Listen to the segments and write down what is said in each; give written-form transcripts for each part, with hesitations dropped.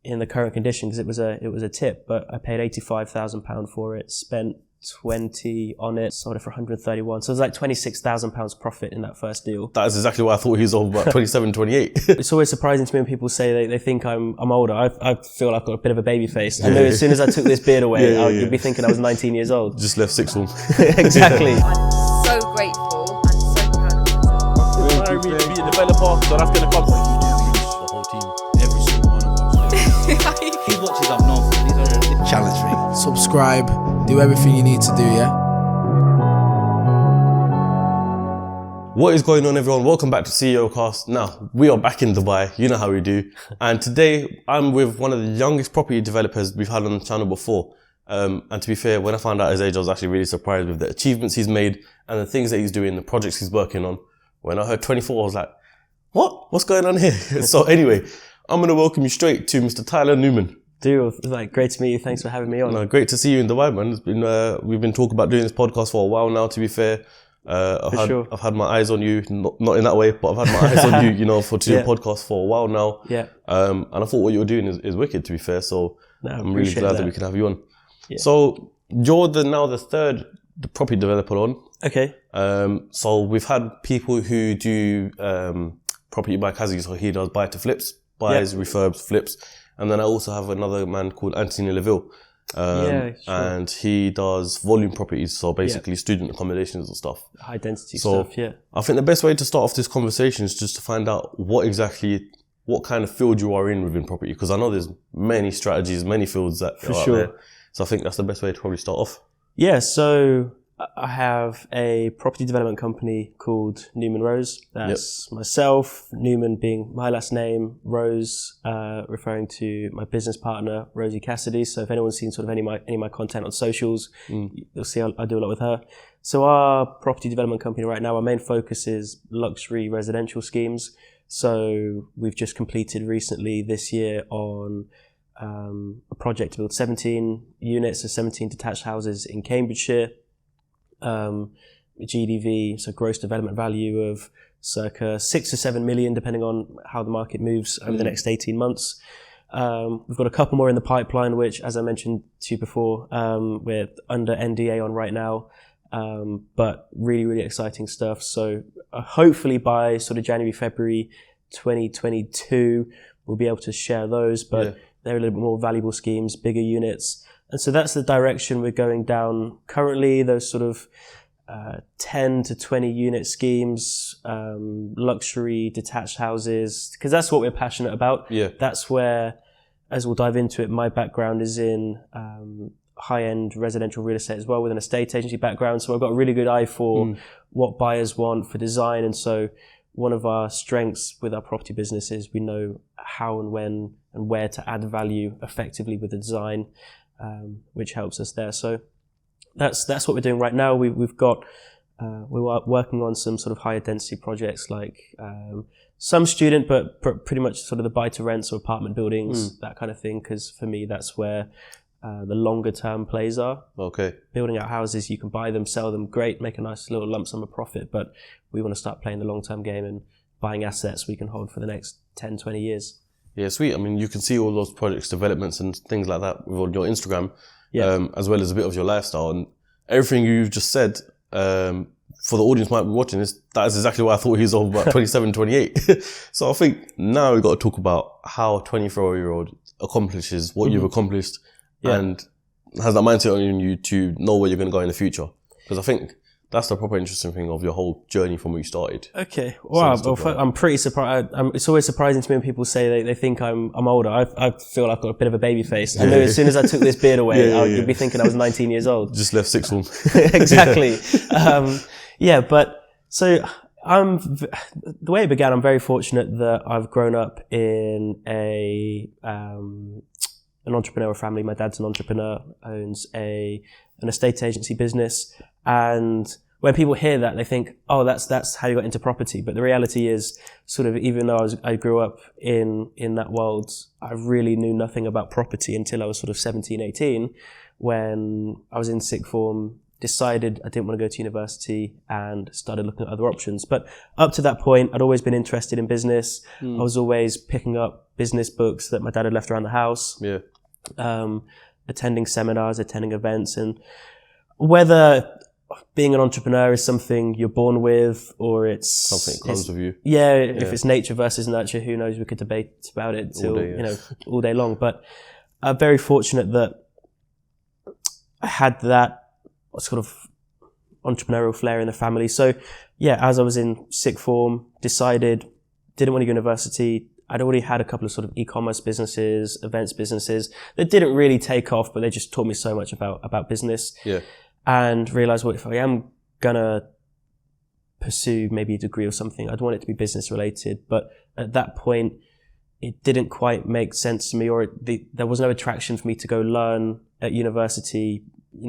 in the current condition because it was a tip, but I paid £85,000 for it, spent 20 on it, sold it for 131. So it was like £26,000 profit in that first deal. That is exactly what I thought he was on, about 27, 28. It's always surprising to me when people say they think I'm older. I feel like I've got a bit of a baby face. I knew as soon as I took this beard away, you'd be thinking I was 19 years old. Just left sixth form. Exactly. I'm so grateful and so proud of myself. I really be a developer, so that's going to come. What you do is the whole team, every single one of us. These watches I've known, these are the challenge me. Subscribe, do everything you need to do, yeah? What is going on, everyone? Welcome back to CEOCAST. Now, we are back in Dubai. You know how we do. And today, I'm with one of the youngest property developers we've had on the channel before. And to be fair, when I found out his age, I was actually really surprised with the achievements he's made and the things that he's doing, the projects he's working on. When I heard 24, I was like, what? What's going on here? So anyway, I'm going to welcome you straight to Mr. Tyler Newman. Dude, great to meet you. Thanks for having me on. No, great to see you in Dubai, man. It's been, we've been talking about doing this podcast for a while now, to be fair. I've had my eyes on you, not in that way, but I've had my eyes on you, you know, to do a podcast for a while now. Yeah. And I thought what you were doing is wicked, to be fair. So I'm really glad that we can have you on. Yeah. So you're now the third property developer on. Okay. So we've had people who do property by Kazi, so he does buy to flips, buys, refurbs, flips. And then I also have another man called Anthony Leville. And he does volume properties, so basically student accommodations and stuff. High density stuff, yeah. I think the best way to start off this conversation is just to find out what kind of field you are in within property, because I know there's many strategies, many fields that are out there. So I think that's the best way to probably start off. Yeah, so I have a property development company called Newman Rose. That's myself, Newman being my last name, Rose referring to my business partner, Rosie Cassidy. So if anyone's seen sort of any of my content on socials, you'll see I do a lot with her. So our property development company right now, our main focus is luxury residential schemes. So we've just completed recently this year on a project to build 17 units, so 17 detached houses in Cambridgeshire. GDV, so gross development value of circa 6 to 7 million, depending on how the market moves over the next 18 months. We've got a couple more in the pipeline, which, as I mentioned to you before, we're under NDA on right now. But really, really exciting stuff. So hopefully by sort of January, February 2022, we'll be able to share those, but they're a little bit more valuable schemes, bigger units. And so that's the direction we're going down currently, those sort of 10 to 20 unit schemes, luxury detached houses, because that's what we're passionate about. Yeah. That's where, as we'll dive into it, my background is in high-end residential real estate as well, with an estate agency background. So I've got a really good eye for what buyers want for design. And so one of our strengths with our property business is we know how and when and where to add value effectively with the design. Which helps us there. So that's what we're doing right now. We're working on some sort of higher density projects, like some student, but pretty much sort of the buy to rents or apartment buildings, that kind of thing. Because for me, that's where the longer term plays are. Okay. Building out houses, you can buy them, sell them, great, make a nice little lump sum of profit. But we want to start playing the long term game and buying assets we can hold for the next 10, 20 years. Yeah, sweet. I mean, you can see all those projects, developments and things like that on your Instagram, as well as a bit of your lifestyle. And everything you've just said, for the audience might be watching this, that is exactly what I thought he was on, about 27, 28. So I think now we've got to talk about how a 24-year-old accomplishes what you've accomplished and has that mindset on you to know where you're going to go in the future. Because I think that's the proper interesting thing of your whole journey from where you started. Okay. Wow. Well, I'm pretty surprised. It's always surprising to me when people say they think I'm older. I feel like I've got a bit of a baby face. I knew as soon as I took this beard away, you'd be thinking I was 19 years old. Just left sixth form. Exactly. But so the way it began, I'm very fortunate that I've grown up in an entrepreneurial family. My dad's an entrepreneur, owns an estate agency business. And when people hear that, they think, oh, that's how you got into property. But the reality is, sort of, even though I grew up in that world, I really knew nothing about property until I was sort of 17, 18, when I was in sixth form decided I didn't want to go to university and started looking at other options. But up to that point, I'd always been interested in business. I was always picking up business books that my dad had left around the house, attending seminars, attending events. And whether being an entrepreneur is something you're born with or it's something that comes with you. Yeah, if it's nature versus nurture, who knows? We could debate about it till, all day long. But I'm very fortunate that I had that sort of entrepreneurial flair in the family. So yeah, as I was in sixth form, decided, didn't want to go to university. I'd already had a couple of sort of e-commerce businesses, events businesses that didn't really take off, but they just taught me so much about business. Yeah. And realized, well, if I am gonna pursue maybe a degree or something, I'd want it to be business related. But at that point, it didn't quite make sense to me, or there was no attraction for me to go learn at university,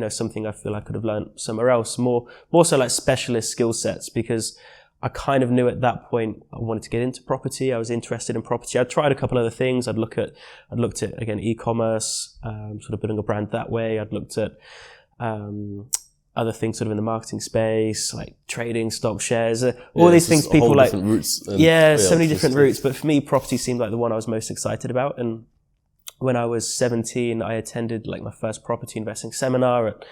something I feel I could have learned somewhere else, more so like specialist skill sets, because I kind of knew at that point I wanted to get into property. I was interested in property. I'd tried a couple other things. I'd looked at again, e-commerce, sort of building a brand that way. I'd looked at, other things sort of in the marketing space, like trading, stock shares, all these things people like, routes so many different routes. But for me, property seemed like the one I was most excited about. And when I was 17, I attended like my first property investing seminar at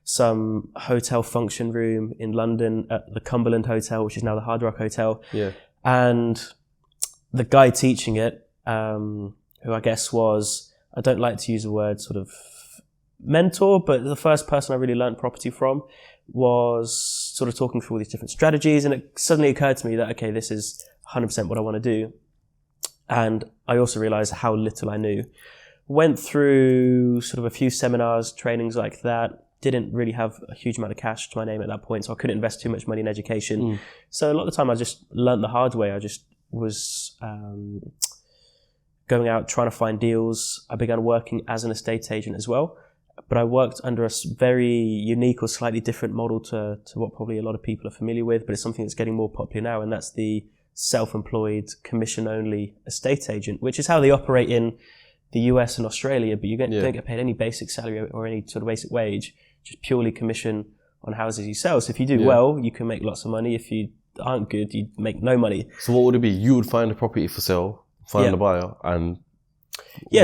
some hotel function room in London at the Cumberland Hotel, which is now the Hard Rock Hotel. Yeah. And the guy teaching it, who I guess was, I don't like to use the word sort of mentor, but the first person I really learned property from, was sort of talking through all these different strategies. And it suddenly occurred to me that, okay, this is 100% what I want to do. And I also realized how little I knew. Went through sort of a few seminars, trainings like that. Didn't really have a huge amount of cash to my name at that point, so I couldn't invest too much money in education. So a lot of the time I just learned the hard way. I just was going out trying to find deals. I began working as an estate agent as well. But I worked under a very unique or slightly different model to what probably a lot of people are familiar with, but it's something that's getting more popular now, and that's the self-employed, commission-only estate agent, which is how they operate in the US and Australia, but you don't get paid any basic salary or any sort of basic wage, just purely commission on houses you sell. So if you do well, you can make lots of money. If you aren't good, you make no money. So what would it be? You would find a property for sale, find a buyer, and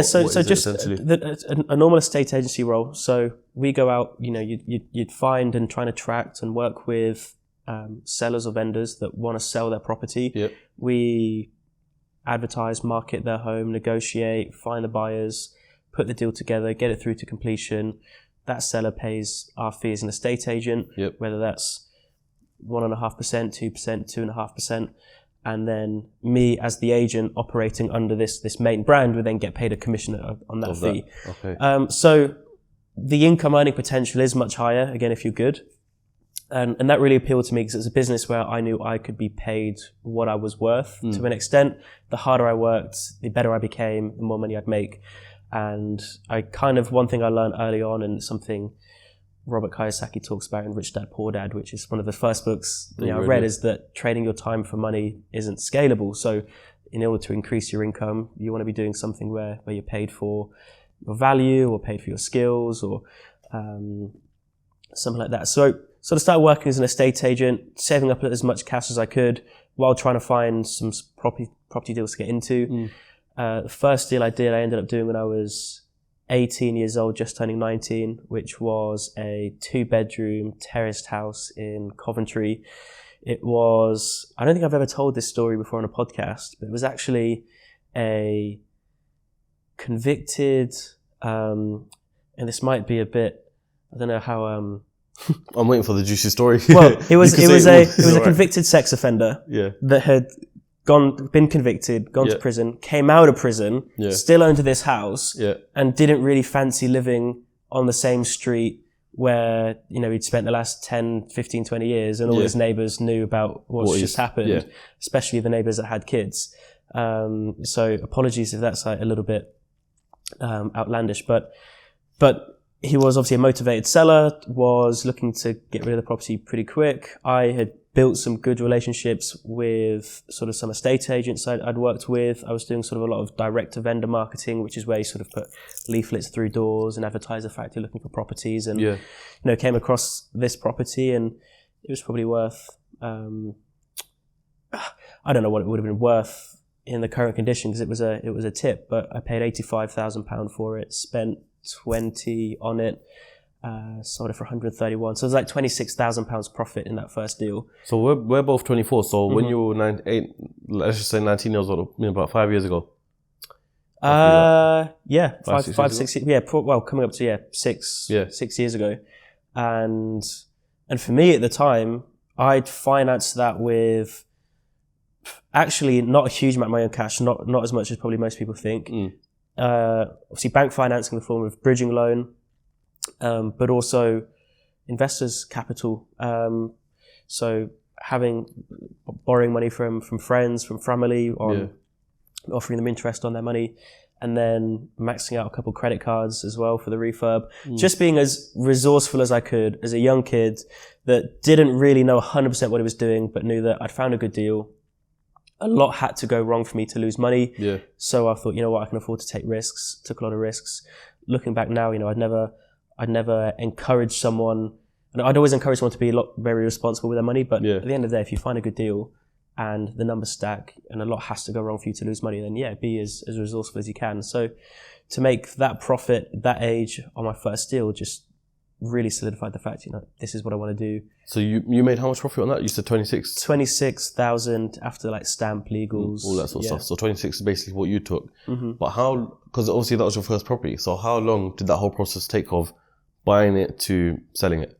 so just a normal estate agency role. So we go out, you'd find and try and attract and work with sellers or vendors that want to sell their property. Yep. We advertise, market their home, negotiate, find the buyers, put the deal together, get it through to completion. That seller pays our fee as an estate agent, whether that's 1.5%, 2%, 2.5%. And then me as the agent operating under this main brand would then get paid a commission on that fee. Okay. So the income earning potential is much higher, again, if you're good. And that really appealed to me because it's a business where I knew I could be paid what I was worth to an extent. The harder I worked, the better I became, the more money I'd make. And one thing I learned early on, and something Robert Kiyosaki talks about in Rich Dad, Poor Dad, which is one of the first books I read, is that trading your time for money isn't scalable. So in order to increase your income, you want to be doing something where you're paid for your value or paid for your skills or something like that. So I started working as an estate agent, saving up as much cash as I could while trying to find some property deals to get into. The first deal I ended up doing when I was 18 years old, just turning 19, which was a 2-bedroom terraced house in Coventry. It was, I don't think I've ever told this story before on a podcast, but it was actually a convicted, and this might be a bit, I don't know how, I'm waiting for the juicy story. Well, it was a convicted sex offender that had been convicted, gone to prison, came out of prison, still owned this house, and didn't really fancy living on the same street where, he'd spent the last 10, 15, 20 years and all his neighbours knew about what's just happened, especially the neighbours that had kids. So apologies if that's a little bit outlandish, but he was obviously a motivated seller, was looking to get rid of the property pretty quick. I had built some good relationships with sort of some estate agents I'd worked with. I was doing sort of a lot of direct to vendor marketing, which is where you sort of put leaflets through doors and advertise the fact you're looking for properties, and you know, came across this property, and it was probably worth I don't know what it would have been worth in the current condition, because it was a tip, but I paid £85,000 for it, spent 20 on it, sold it for 131. So it was like £26,000 profit in that first deal. So we're both 24. So when you were let's just say 19 years old, about 5 years ago. Yeah, five, 6 years. Yeah, well, coming up to 6 years ago, and for me at the time, I'd financed that with actually not a huge amount of my own cash, not as much as probably most people think. Obviously, bank financing in the form of bridging loan, but also investors' capital. So borrowing money from friends, from family, on offering them interest on their money, and then maxing out a couple credit cards as well for the refurb. Just being as resourceful as I could as a young kid that didn't really know 100% what he was doing, but knew that I'd found a good deal. A lot had to go wrong for me to lose money. So I thought, you know what, I can afford to take risks. Took a lot of risks. Looking back now, you know, I'd never encouraged someone, and I'd always encourage someone to be very responsible with their money. But at the end of the day, if you find a good deal and the numbers stack and a lot has to go wrong for you to lose money, then be as resourceful as you can. So to make that profit at that age on my first deal just really solidified the fact, you know, this is what I want to do. So you made how much profit on that? You said 26? 26,000 after like stamp, legals. All that sort of stuff. So 26 is basically what you took. But how, because obviously that was your first property. So how long did that whole process take of buying it to selling it?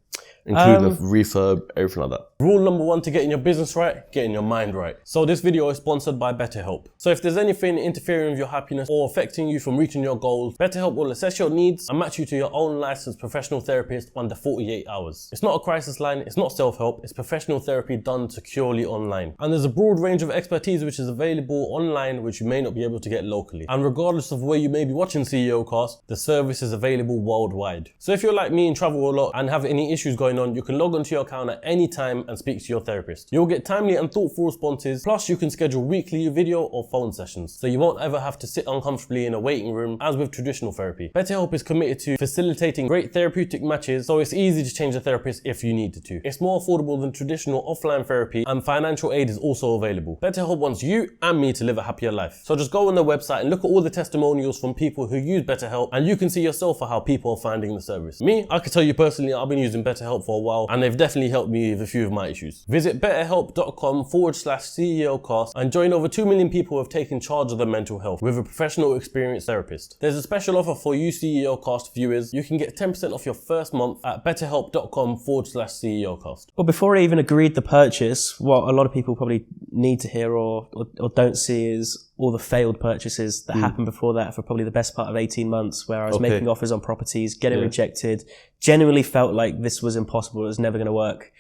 Including the refurb, everything like that. Rule number 1 to getting your business right, getting your mind right. So this video is sponsored by BetterHelp. So if there's anything interfering with your happiness or affecting you from reaching your goals, BetterHelp will assess your needs and match you to your own licensed professional therapist under 48 hours. It's not a crisis line, it's not self-help, it's professional therapy done securely online. And there's a broad range of expertise which is available online which you may not be able to get locally. And regardless of where you may be watching CEOCAST, the service is available worldwide. So if you're like me and travel a lot and have any issues going on, you can log onto your account at any time and speak to your therapist. You'll get timely and thoughtful responses, plus you can schedule weekly video or phone sessions, so you won't ever have to sit uncomfortably in a waiting room as with traditional therapy. BetterHelp is committed to facilitating great therapeutic matches, so it's easy to change a therapist if you needed to. It's more affordable than traditional offline therapy, and financial aid is also available. BetterHelp wants you and me to live a happier life. So just go on their website and look at all the testimonials from people who use BetterHelp, and you can see yourself for how people are finding the service. Me, I can tell you personally, I've been using BetterHelp for a while, and they've definitely helped me with a few of my issues. Visit betterhelp.com/CEOcast and join over 2 million people who have taken charge of their mental health with a professional experienced therapist. There's a special offer for you CEOcast viewers. You can get 10% off your first month at betterhelp.com/CEOcast. Well, before I even agreed the purchase, what a lot of people probably need to hear or don't see is all the failed purchases that happened before that for probably the best part of 18 months, where I was making offers on properties, getting rejected, genuinely felt like this was impossible, it was never going to work.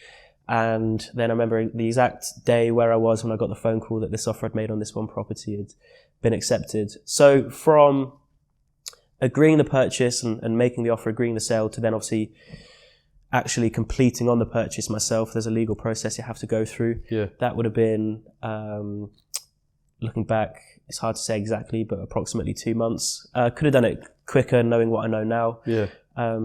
And then I remember the exact day where I was when I got the phone call that this offer I'd made on this one property had been accepted. So from agreeing the purchase and making the offer, agreeing the sale, to then obviously actually completing on the purchase myself, there's a legal process you have to go through. That would have been, looking back, it's hard to say exactly, but approximately 2 months. Could have done it quicker knowing what I know now.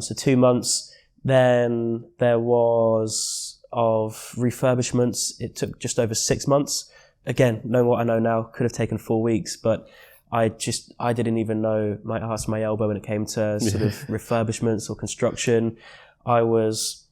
So 2 months. Then there was of refurbishments. It took just over 6 months. Again, knowing what I know now, could have taken 4 weeks, but I didn't even know my arse from my elbow when it came to sort of refurbishments or construction. I was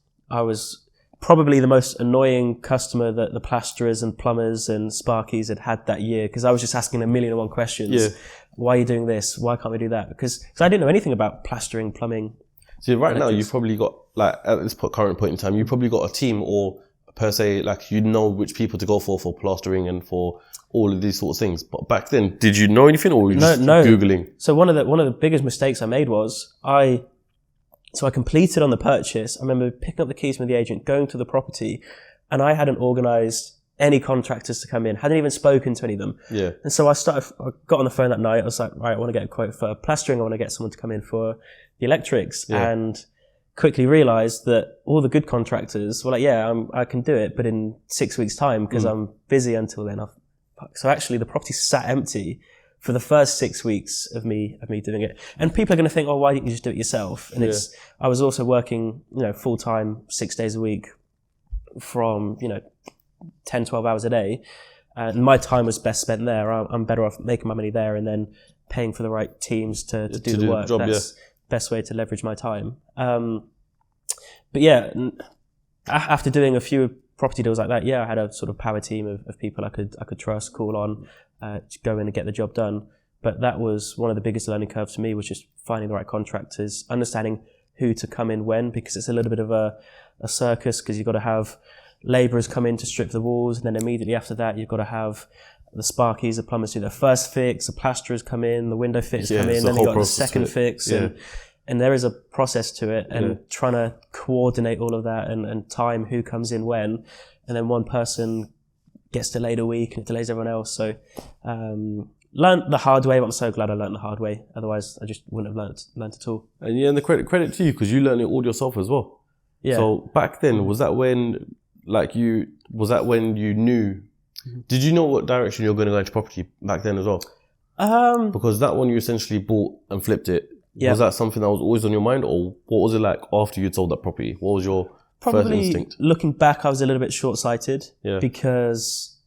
probably the most annoying customer that the plasterers and plumbers and sparkies had that year, because I was just asking a million and one questions. Why are you doing this? Why can't we do that? Because I didn't know anything about plastering, plumbing. So right now, you've probably got, like, at this current point in time, you've probably got a team, or per se, like, you know which people to go for plastering and for all of these sorts of things. But back then, did you know anything, or were you just Googling? So one of the biggest mistakes I made was I completed on the purchase. I remember picking up the keys from the agent, going to the property, and I hadn't organised any contractors to come in. Hadn't even spoken to any of them. Yeah. And so I got on the phone that night. I was like, right, I want to get a quote for plastering. I want to get someone to come in for the electrics. Yeah. And quickly realized that all the good contractors were like, yeah, I can do it, but in 6 weeks' time, because I'm busy until then. So actually the property sat empty for the first 6 weeks of me doing it. And people are going to think, oh, why didn't you just do it yourself? And I was also working, full time, 6 days a week from, 10, 12 hours a day. And my time was best spent there. I'm better off making my money there and then paying for the right teams to do the work. That's the best way to leverage my time. But yeah, after doing a few property deals like that, I had a sort of power team of people I could trust, call on, go in and get the job done. But that was one of the biggest learning curves for me, was just finding the right contractors, understanding who to come in when, because it's a little bit of a circus, because you've got to have labourers come in to strip the walls, and then immediately after that you've got to have the sparkies, the plumbers do their first fix, the plasterers come in, the window fitters come in, then you've got the second fix, and there is a process to it, and trying to coordinate all of that and time who comes in when, and then one person gets delayed a week and it delays everyone else. So learned the hard way, but I'm so glad I learned the hard way. Otherwise I just wouldn't have learned at all. And the credit to you, because you learned it all yourself as well. Yeah. So back then, was that when you knew? Did you know what direction you were going to go into property back then as well? Because that one you essentially bought and flipped it. Yeah. Was that something that was always on your mind, or what was it like after you'd sold that property? What was your first instinct? Looking back, I was a little bit short-sighted, because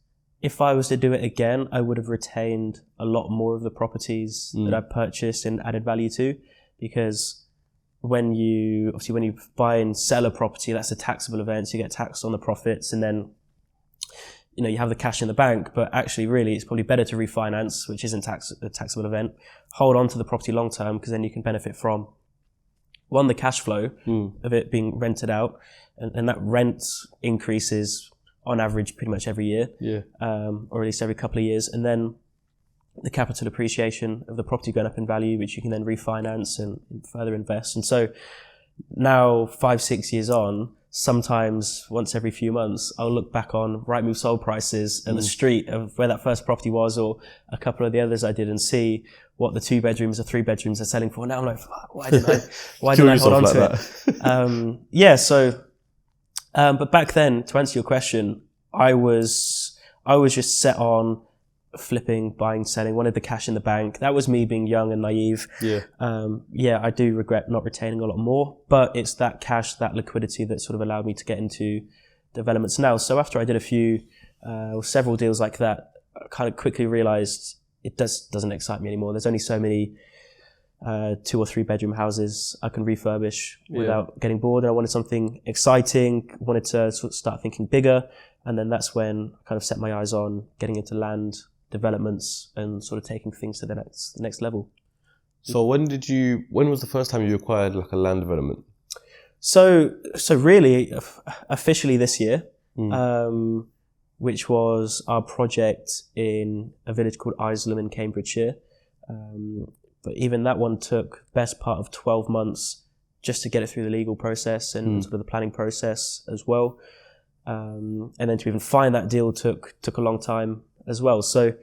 if I was to do it again, I would have retained a lot more of the properties that I purchased and added value to, because when you buy and sell a property, that's a taxable event, so you get taxed on the profits, and then you have the cash in the bank, but actually really it's probably better to refinance, which isn't a taxable event, hold on to the property long term, because then you can benefit from, one, the cash flow of it being rented out, and that rent increases on average pretty much every year, or at least every couple of years, and then the capital appreciation of the property going up in value, which you can then refinance and further invest. And so now 5-6 years on, sometimes once every few months, I'll look back on Rightmove sold prices at the street of where that first property was, or a couple of the others I did, and see what the 2 bedrooms or 3 bedrooms are selling for. Now I'm like, why didn't I hold on to it? But back then, to answer your question, I was just set on flipping, buying, selling, wanted the cash in the bank. That was me being young and naive. I do regret not retaining a lot more, but it's that cash, that liquidity that sort of allowed me to get into developments now. So after I did several deals like that, I kind of quickly realized it doesn't excite me anymore. There's only so many 2 or 3 bedroom houses I can refurbish without getting bored. And I wanted something exciting, wanted to sort of start thinking bigger. And then that's when I kind of set my eyes on getting into land developments and sort of taking things to the next level. So when was the first time you acquired like a land development? So really officially this year, which was our project in a village called Isleham in Cambridgeshire. But even that one took best part of 12 months just to get it through the legal process and sort of the planning process as well. And then to even find that deal took a long time as well. So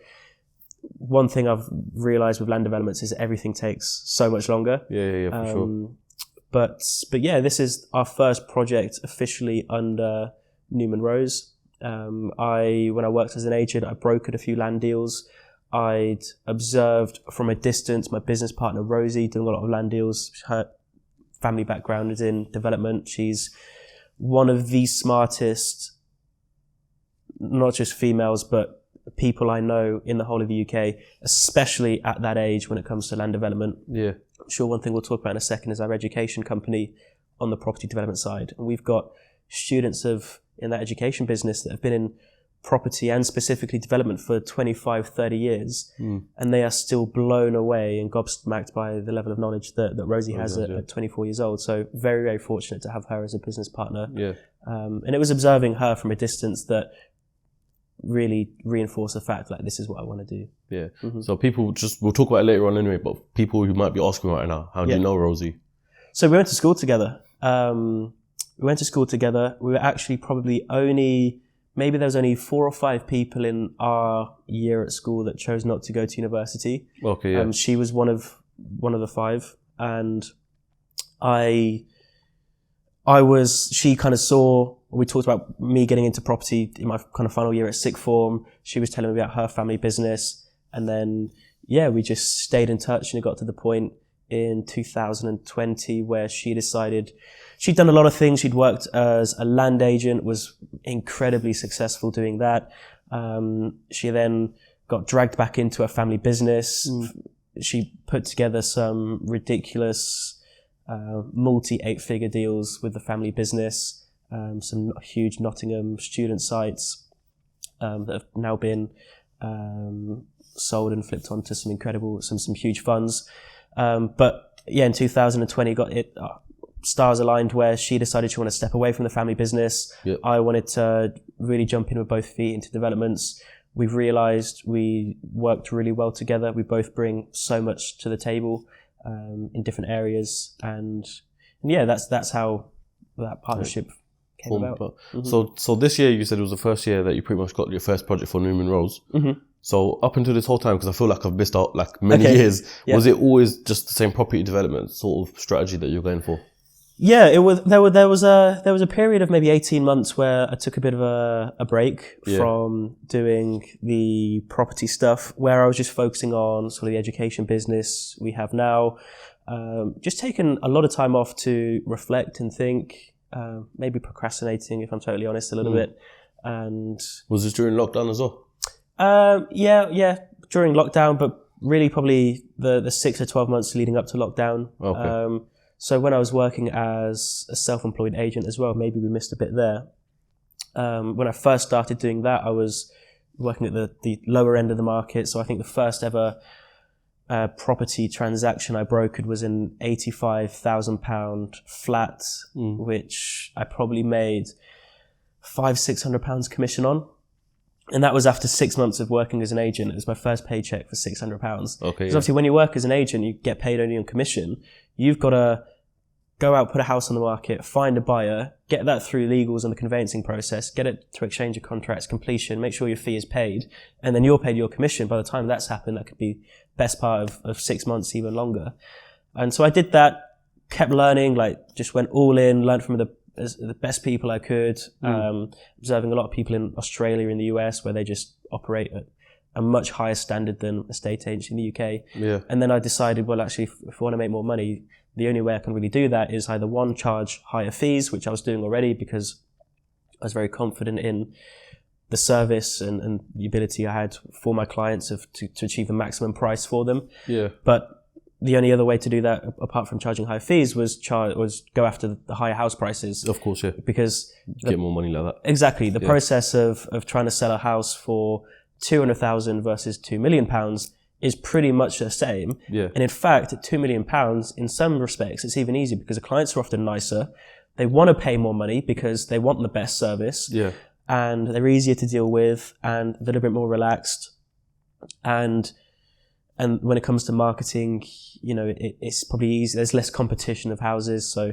one thing I've realized with land developments is everything takes so much longer. For sure. But this is our first project officially under Newman Rose. When I worked as an agent, I brokered a few land deals. I'd observed from a distance my business partner Rosie doing a lot of land deals. Her family background is in development. She's one of the smartest, not just females, but people I know in the whole of the UK, especially at that age when it comes to land development. I'm sure one thing we'll talk about in a second is our education company on the property development side. And we've got students in that education business that have been in property and specifically development for 25, 30 years. And they are still blown away and gobsmacked by the level of knowledge that Rosie has at 24 years old. So very, very fortunate to have her as a business partner. And it was observing her from a distance that really reinforced the fact like this is what I want to do. So we'll talk about it later on anyway, but people who might be asking right now, how do you know Rosie? So we went to school together. We were actually probably only maybe there was only 4 or 5 people in our year at school that chose not to go to university. Okay, yeah. She was one of the 5, and she kind of saw, we talked about me getting into property in my kind of final year at sixth form. She was telling me about her family business, and then we just stayed in touch, and it got to the point in 2020 where she decided she'd done a lot of things. She'd worked as a land agent, was incredibly successful doing that. She then got dragged back into a family business. She put together some ridiculous multi-8-figure deals with the family business, some huge Nottingham student sites that have now been sold and flipped onto some huge funds. But in 2020 stars aligned where she decided she wanted to step away from the family business. Yep. I wanted to really jump in with both feet into developments. We've realized we worked really well together. We both bring so much to the table in different areas, and that's how that partnership came about. So this year you said it was the first year that you pretty much got your first project for Newman Rose. So up until this whole time, because I feel like I've missed out like many years, was it always just the same property development sort of strategy that you're going for? Yeah, it was. There was a period of maybe 18 months where I took a bit of a break from doing the property stuff, where I was just focusing on sort of the education business we have now. Just taking a lot of time off to reflect and think, maybe procrastinating, if I'm totally honest, a little bit. And was this during lockdown as well? During lockdown, but really probably the 6 or 12 months leading up to lockdown. Okay. So when I was working as a self-employed agent as well, maybe we missed a bit there. When I first started doing that, I was working at the lower end of the market. So I think the first ever property transaction I brokered was an £85,000 flat, which I probably made £500-600 commission on. And that was after 6 months of working as an agent. It was my first paycheck for £600. Okay. Because obviously when you work as an agent, you get paid only on commission. You've got to go out, put a house on the market, find a buyer, get that through legals and the conveyancing process, get it to exchange of contracts, completion, make sure your fee is paid, and then you're paid your commission. By the time that's happened, that could be best part of 6 months, even longer. And so I did that, kept learning, just went all in, learned from the best people I could, observing a lot of people in Australia and the US where they just operate at a much higher standard than estate agents in the UK. Yeah. And then I decided, well, actually, if I want to make more money, the only way I can really do that is either one, charge higher fees, which I was doing already because I was very confident in the service and the ability I had for my clients to achieve the maximum price for them. Yeah. But the only other way to do that, apart from charging higher fees, was go after the higher house prices. Of course, yeah. Because get more money like that. Exactly. The process of trying to sell a house for 200,000 versus £2 million is pretty much the same. Yeah. And in fact, at £2 million, in some respects, it's even easier because the clients are often nicer. They want to pay more money because they want the best service. Yeah. And they're easier to deal with and a little bit more relaxed. And when it comes to marketing, it's probably easy. There's less competition of houses. So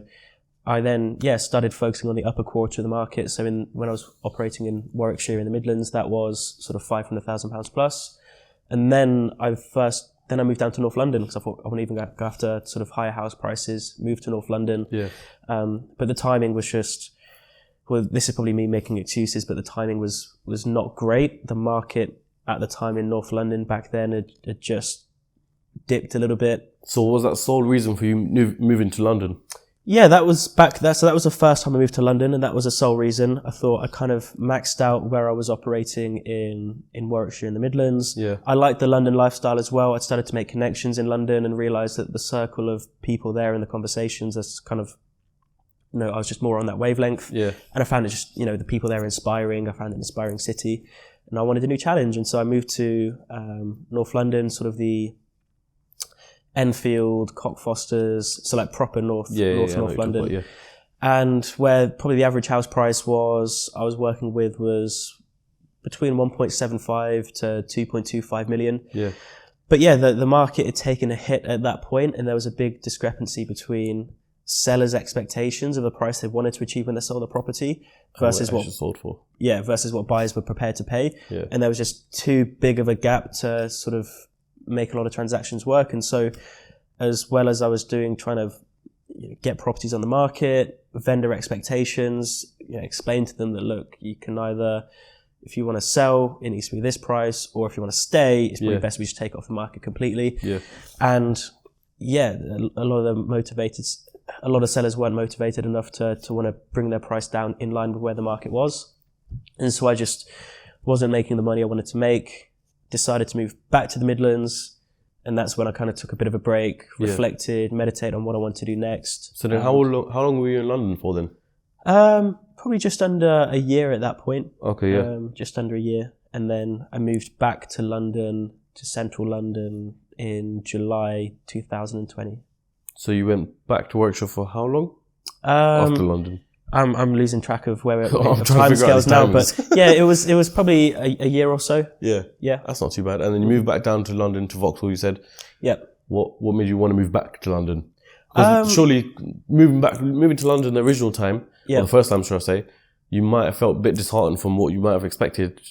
I then, started focusing on the upper quarter of the market. So when I was operating in Warwickshire in the Midlands, that was sort of £500,000 plus. And then I moved down to North London because I thought I wouldn't even go after sort of higher house prices, moved to North London. Yeah. But the timing was just, well, this is probably me making excuses, but the timing was not great. The market at the time in North London back then had just dipped a little bit. So was that sole reason for you moving to London? Yeah, that was back there. So that was the first time I moved to London, and that was the sole reason. I thought I kind of maxed out where I was operating in Warwickshire in the Midlands. Yeah. I liked the London lifestyle as well. I started to make connections in London and realised that the circle of people there and the conversations, that's kind of, I was just more on that wavelength. Yeah. And I found it just, the people there inspiring. I found it an inspiring city, and I wanted a new challenge. And so I moved to North London, sort of the Enfield, Cockfosters, so like proper North London. And where probably the average house price I was working with was between 1.75 to 2.25 million. Yeah. But the market had taken a hit at that point, and there was a big discrepancy between sellers' expectations of the price they wanted to achieve when they sold the property versus what sold for. Yeah, versus what buyers were prepared to pay. Yeah. And there was just too big of a gap to sort of make a lot of transactions work. And so as well as I was trying to get properties on the market, vendor expectations, explain to them that, look, you can either, if you want to sell, it needs to be this price, or if you want to stay, it's probably best we just take it off the market completely. Yeah. And a lot of sellers weren't motivated enough to want to bring their price down in line with where the market was. And so I just wasn't making the money I wanted to make, decided to move back to the Midlands. And that's when I kind of took a bit of a break, reflected, meditated on what I wanted to do next. So then how long were you in London for then? Probably just under a year at that point. Okay, yeah. Just under a year. And then I moved back to London, to central London in July 2020. So you went back to workshop for how long? After London? I'm losing track of where I'm trying to figure out timescales these now, timings. but yeah, it was probably a year or so. Yeah. Yeah. That's not too bad. And then you moved back down to London, to Vauxhall, you said. Yep. What made you want to move back to London? 'Cause surely moving to London the original time, or the first time, should I say, you might have felt a bit disheartened from what you might have expected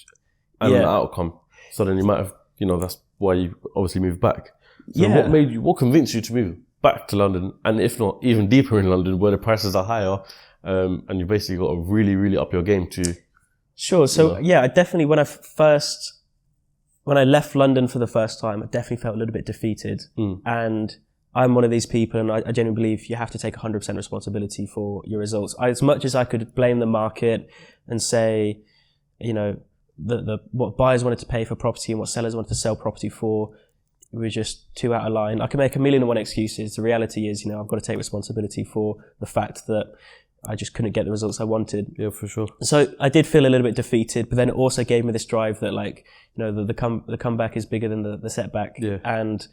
and the outcome. So then you might have, that's why you obviously moved back. So what convinced you to move back to London, and if not even deeper in London where the prices are higher, and you basically got to really, really up your game to... Sure. So I definitely, when I left London for the first time, I definitely felt a little bit defeated. And I'm one of these people, and I genuinely believe you have to take 100% responsibility for your results. As much as I could blame the market and say, what buyers wanted to pay for property and what sellers wanted to sell property for, it was just too out of line. I can make 1,000,001 excuses. The reality is, I've got to take responsibility for the fact that I just couldn't get the results I wanted. Yeah, for sure. So I did feel a little bit defeated, but then it also gave me this drive that, the comeback is bigger than the setback. Yeah. And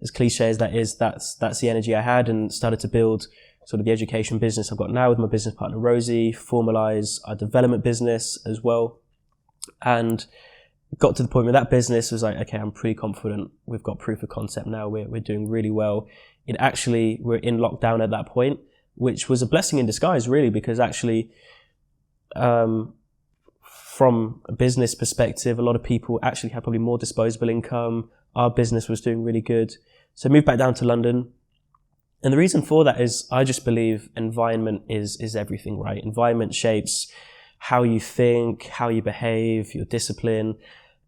as cliche as that is, that's the energy I had, and started to build sort of the education business I've got now with my business partner Rosie, formalize our development business as well. And got to the point where that business was like, okay, I'm pretty confident. We've got proof of concept now. We're doing really well. We're in lockdown at that point, which was a blessing in disguise, really, because actually, from a business perspective, a lot of people actually had probably more disposable income. Our business was doing really good. So I moved back down to London. And the reason for that is I just believe environment is everything, right? Environment shapes how you think, how you behave, your discipline.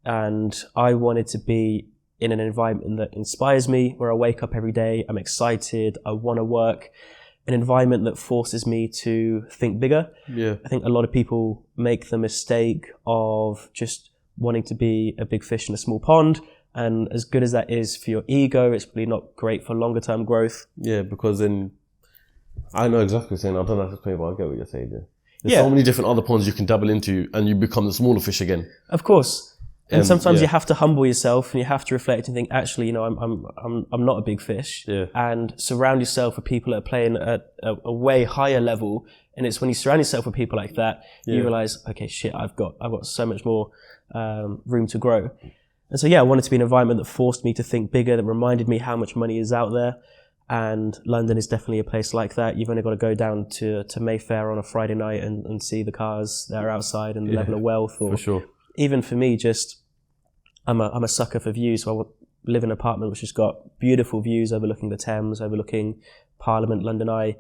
And I wanted to be in an environment that inspires me, where I wake up every day, I'm excited, I want to work. An environment that forces me to think bigger. Yeah. I think a lot of people make the mistake of just wanting to be a big fish in a small pond. And as good as that is for your ego, it's probably not great for longer term growth. Yeah, because then I know exactly what you're saying. I don't know how to explain, but I get what you're saying. Yeah. There's so many different other ponds you can dabble into, and you become the smaller fish again. Of course. And sometimes you have to humble yourself, and you have to reflect and think, actually, I'm not a big fish. Yeah. And surround yourself with people that are playing at a way higher level. And it's when you surround yourself with people like that, you realize, okay, shit, I've got so much more room to grow. And so, I wanted to be in an environment that forced me to think bigger, that reminded me how much money is out there. And London is definitely a place like that. You've only got to go down to Mayfair on a Friday night and see the cars that are outside and the level of wealth. Or for sure. Even for me, I'm a sucker for views. So I live in an apartment which has got beautiful views overlooking the Thames, overlooking Parliament, London Eye.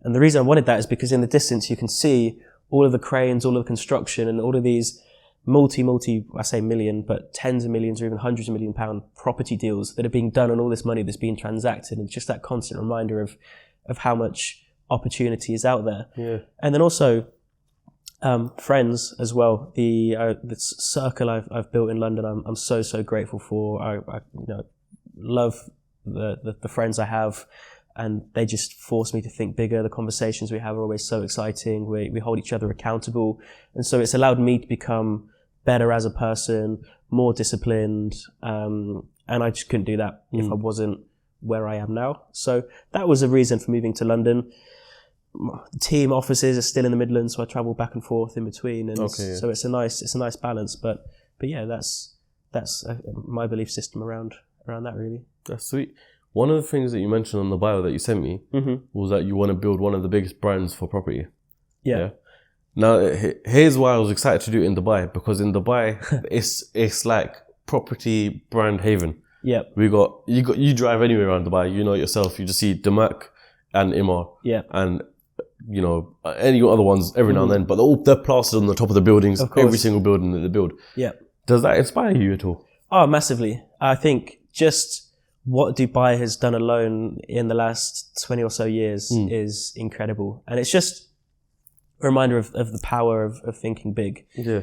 And the reason I wanted that is because in the distance you can see all of the cranes, all of the construction, and all of these I say million, but tens of millions or even hundreds of £1 million property deals that are being done on all this money that's being transacted. And just that constant reminder of how much opportunity is out there. Yeah. And then also, friends as well. The circle I've built in London, I'm so grateful for. I love the friends I have, and they just force me to think bigger. The conversations we have are always so exciting. We hold each other accountable, and so it's allowed me to become better as a person, more disciplined, and I just couldn't do that if I wasn't where I am now. So that was a reason for moving to London. The team offices are still in the Midlands, so I travel back and forth in between, and so it's a nice balance. But yeah, that's my belief system around that, really. That's sweet. One of the things that you mentioned on the bio that you sent me was that you want to build one of the biggest brands for property. Yeah. Now, here's why I was excited to do it in Dubai, because in Dubai, it's like property brand haven. Yeah. You drive anywhere around Dubai, you know it yourself. You just see Damac and Imar. Yeah. And, you know, any other ones every now and then, but they're plastered on the top of the buildings, every single building that they build. Yeah. Does that inspire you at all? Oh, massively. I think just what Dubai has done alone in the last 20 or so years is incredible. And it's just a reminder of the power of thinking big. Yeah.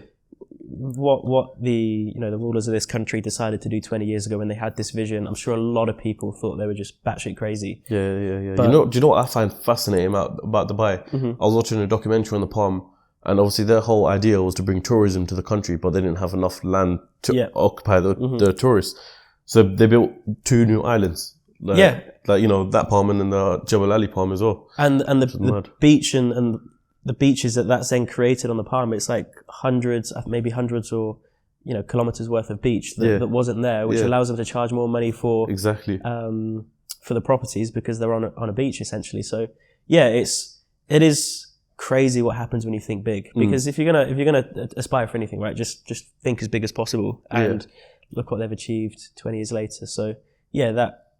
What the rulers of this country decided to do 20 years ago when they had this vision, I'm sure a lot of people thought they were just batshit crazy. Yeah. But, do you know what I find fascinating about Dubai? I was watching a documentary on the Palm, and obviously their whole idea was to bring tourism to the country, but they didn't have enough land to occupy the tourists. So they built 2 new islands. Like, that Palm and then the Jebel Ali Palm as well. And the beach and the beaches that's then created on the Palm, it's like hundreds or kilometers worth of beach that wasn't there, which allows them to charge more money for the properties because they're on a beach essentially. So it is crazy what happens when you think big, because if you're gonna aspire for anything, right, just think as big as possible, and look what they've achieved 20 years later. So that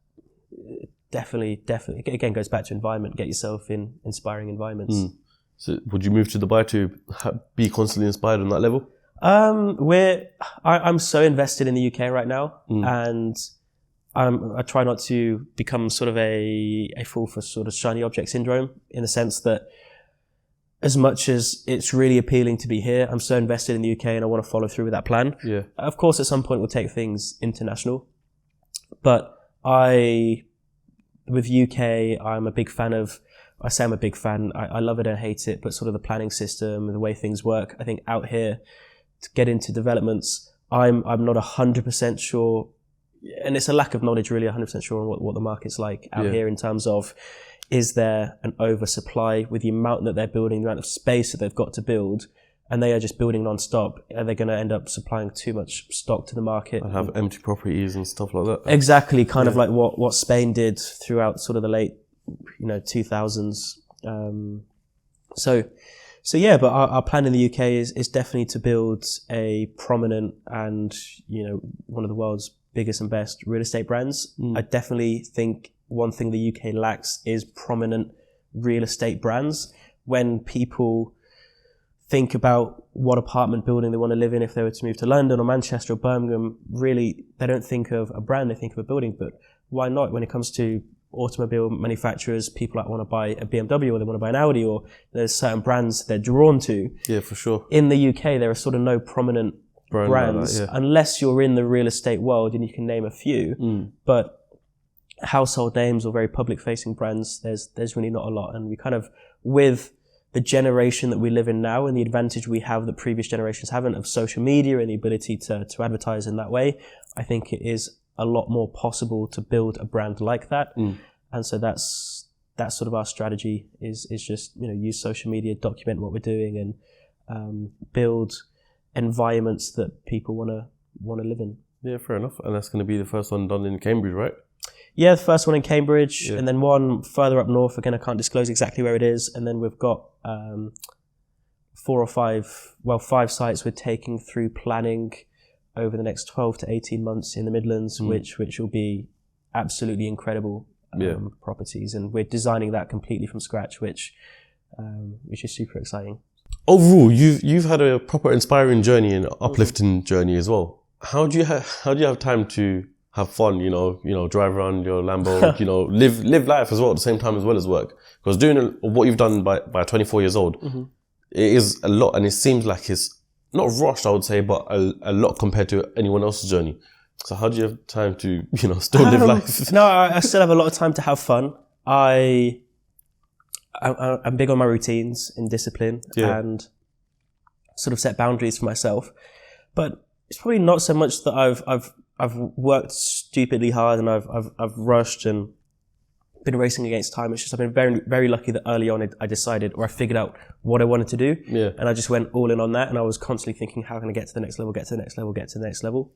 definitely again goes back to environment. Get yourself in inspiring environments. So would you move to Dubai to be constantly inspired on that level? I'm so invested in the UK right now, and I try not to become sort of a fool for sort of shiny object syndrome, in the sense that as much as it's really appealing to be here, I'm so invested in the UK and I want to follow through with that plan. Yeah. Of course, at some point we'll take things international, but with UK, I'm a big fan of. I say I'm a big fan. I love it and hate it, but sort of the planning system and the way things work. I think out here, to get into developments, I'm not 100% sure, and it's a lack of knowledge really, 100% sure on what the market's like out here in terms of, is there an oversupply with the amount that they're building, the amount of space that they've got to build, and they are just building non-stop. Are they going to end up supplying too much stock to the market? And have empty properties and stuff like that. Exactly, kind of like what Spain did throughout sort of the late 2000s. But our plan in the UK is definitely to build a prominent and one of the world's biggest and best real estate brands. I definitely think one thing the UK lacks is prominent real estate brands. When people think about what apartment building they want to live in, if they were to move to London or Manchester or Birmingham, really they don't think of a brand, they think of a building. But why not when it comes to automobile manufacturers? People that want to buy a BMW or they want to buy an Audi, or there's certain brands they're drawn to. Yeah, for sure. In the UK, there are sort of no prominent brands like that, unless you're in the real estate world, and you can name a few. But household names or very public facing brands, there's really not a lot. And we kind of, with the generation that we live in now and the advantage we have that previous generations haven't of social media and the ability to advertise in that way, I think it is a lot more possible to build a brand like that. And so that's sort of our strategy is just, use social media, document what we're doing, and build environments that people want to live in. Yeah, fair enough. And that's going to be the first one done in Cambridge, right? Yeah, the first one in Cambridge, and then one further up north. Again, I can't disclose exactly where it is. And then we've got 5 sites we're taking through planning over the next 12 to 18 months in the Midlands, which will be absolutely incredible properties. And we're designing that completely from scratch, which is super exciting. Overall, you've had a proper inspiring journey and uplifting journey as well. How do you have time to have fun, drive around your Lambo, live life as well at the same time as well as work? Because doing what you've done by 24 years old, it is a lot, and it seems like it's not rushed, I would say, but a lot compared to anyone else's journey. So how do you have time to, still live life? No, I still have a lot of time to have fun. I'm big on my routines and discipline and sort of set boundaries for myself. But it's probably not so much that I've worked stupidly hard and I've rushed and been racing against time. It's just I've been very, very lucky that early on I decided, or I figured out what I wanted to do. Yeah. And I just went all in on that, and I was constantly thinking, how can I get to the next level, get to the next level, get to the next level?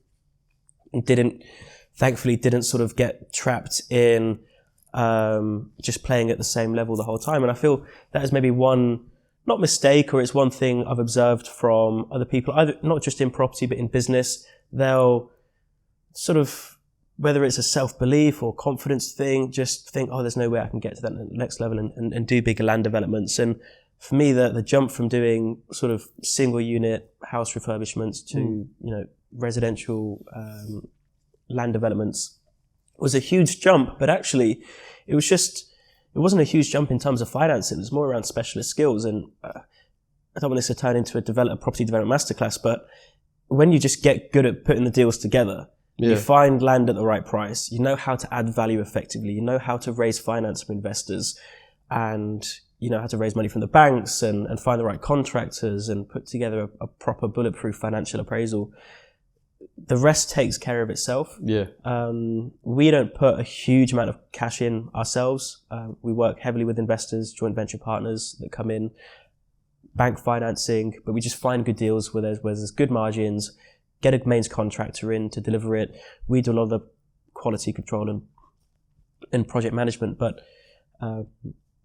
thankfully didn't sort of get trapped in just playing at the same level the whole time. And I feel that is maybe one, not mistake, or it's one thing I've observed from other people, either not just in property but in business. They'll sort of, whether it's a self-belief or confidence thing, just think, oh, there's no way I can get to that next level and do bigger land developments. And for me, the jump from doing sort of single unit house refurbishments to, residential land developments was a huge jump. But actually, it wasn't a huge jump in terms of finance. It was more around specialist skills. And I don't want this to turn into a property development masterclass, but when you just get good at putting the deals together, you find land at the right price, you know how to add value effectively, you know how to raise finance from investors, and you know how to raise money from the banks and find the right contractors and put together a proper bulletproof financial appraisal. The rest takes care of itself. Yeah. We don't put a huge amount of cash in ourselves. We work heavily with investors, joint venture partners that come in, bank financing, but we just find good deals where there's good margins, get a mains contractor in to deliver it. We do a lot of the quality control and project management, but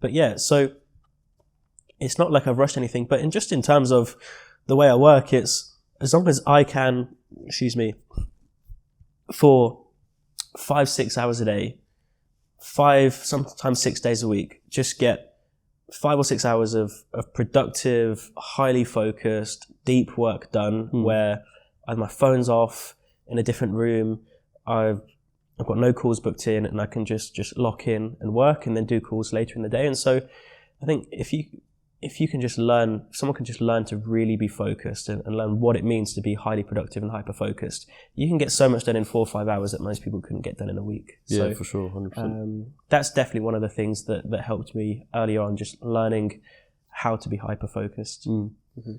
yeah, so it's not like I've rushed anything, but in terms of the way I work, it's as long as I can, for 5-6 hours a day, sometimes 6 days a week, just get 5 or 6 hours of productive, highly focused, deep work done where either my phone's off in a different room, I've got no calls booked in, and I can just lock in and work and then do calls later in the day. And so I think if someone can just learn to really be focused and learn what it means to be highly productive and hyper-focused, you can get so much done in 4 or 5 hours that most people couldn't get done in a week. Yeah, so, for sure, 100%. That's definitely one of the things that helped me earlier on, just learning how to be hyper-focused. Mm-hmm.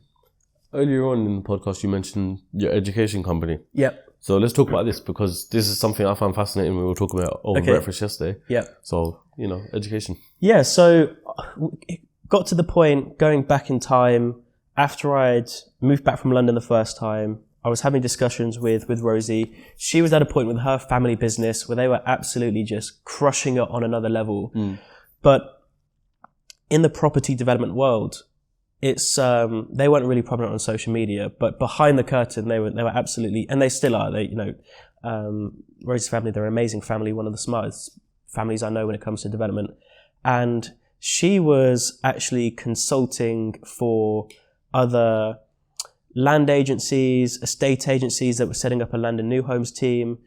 Earlier on in the podcast, you mentioned your education company. Yep. So let's talk about this, because this is something I found fascinating. We were talking about over breakfast yesterday. Yep. So, education. Yeah, so it got to the point, going back in time, after I'd moved back from London the first time, I was having discussions with Rosie. She was at a point with her family business where they were absolutely just crushing it on another level. But in the property development world, it's they weren't really prominent on social media, but behind the curtain they were absolutely, and they still are. Rosie's family, they're an amazing family, one of the smartest families I know when it comes to development. And she was actually consulting for other land agencies, estate agencies that were setting up a land and new homes team,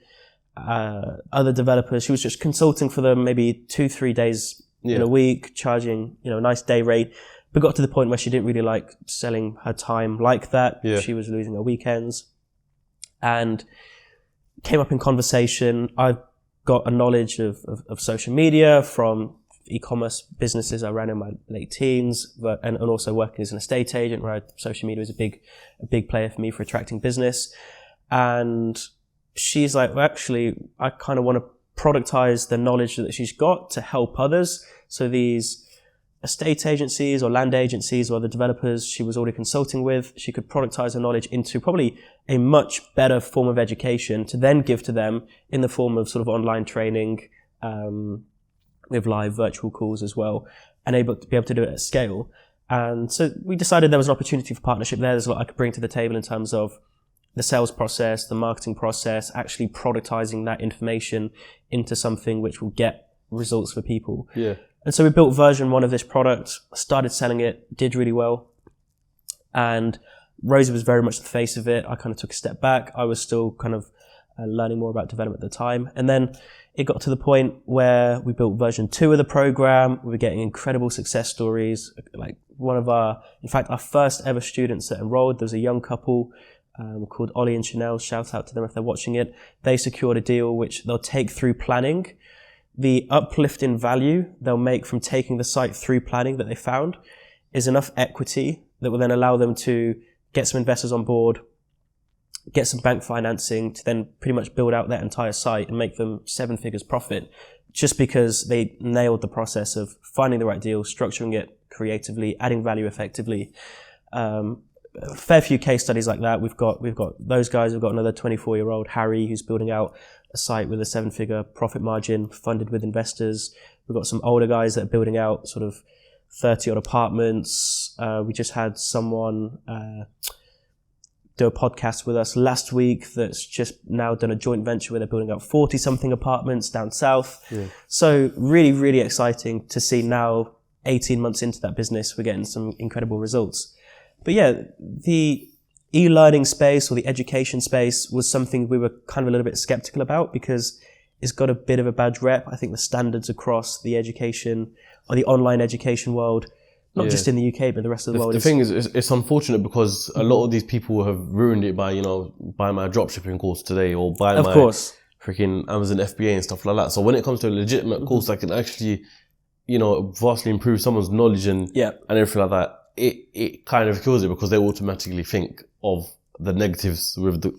other developers. She was just consulting for them maybe 2-3 days in a week, charging a nice day rate. But got to the point where she didn't really like selling her time like that. Yeah. She was losing her weekends. And came up in conversation. I've got a knowledge of social media from e-commerce businesses I ran in my late teens, and also working as an estate agent, where social media was a big player for me for attracting business. And she's like, well, actually, I kind of want to productize the knowledge that she's got to help others. So these estate agencies or land agencies or the developers she was already consulting with, she could productize her knowledge into probably a much better form of education to then give to them in the form of sort of online training, with live virtual calls as well, and be able to do it at scale. And so we decided there was an opportunity for partnership there. There's a lot I could bring to the table in terms of the sales process, the marketing process, actually productizing that information into something which will get results for people. Yeah. And so we built version 1 of this product, started selling it, did really well. And Rosie was very much the face of it. I kind of took a step back. I was still kind of learning more about development at the time. And then it got to the point where we built version 2 of the program. We were getting incredible success stories. Like our first ever students that enrolled, there was a young couple called Ollie and Chanel. Shout out to them if they're watching it. They secured a deal which they'll take through planning. The uplift in value they'll make from taking the site through planning that they found is enough equity that will then allow them to get some investors on board, get some bank financing to then pretty much build out their entire site and make them 7 figures profit, just because they nailed the process of finding the right deal, structuring it creatively, adding value effectively. a fair few case studies like that. We've got those guys. We've got another 24-year-old Harry who's building out a site with a 7-figure profit margin, funded with investors. We've got some older guys that are building out sort of 30 odd apartments. We just had someone do a podcast with us last week that's just now done a joint venture where they're building out 40 something apartments down south. Yeah. So really, really exciting to see now 18 months into that business, we're getting some incredible results. But yeah, the e-learning space or the education space was something we were kind of a little bit skeptical about because it's got a bit of a bad rep. I think the standards across the education or the online education world, not just in the UK, but the rest of the world. The thing is, it's unfortunate because a lot of these people have ruined it by, buy my dropshipping course today or buy my freaking Amazon FBA and stuff like that. So when it comes to a legitimate course that can actually, vastly improve someone's knowledge and everything like that, it kind of kills it because they automatically think of the negatives with the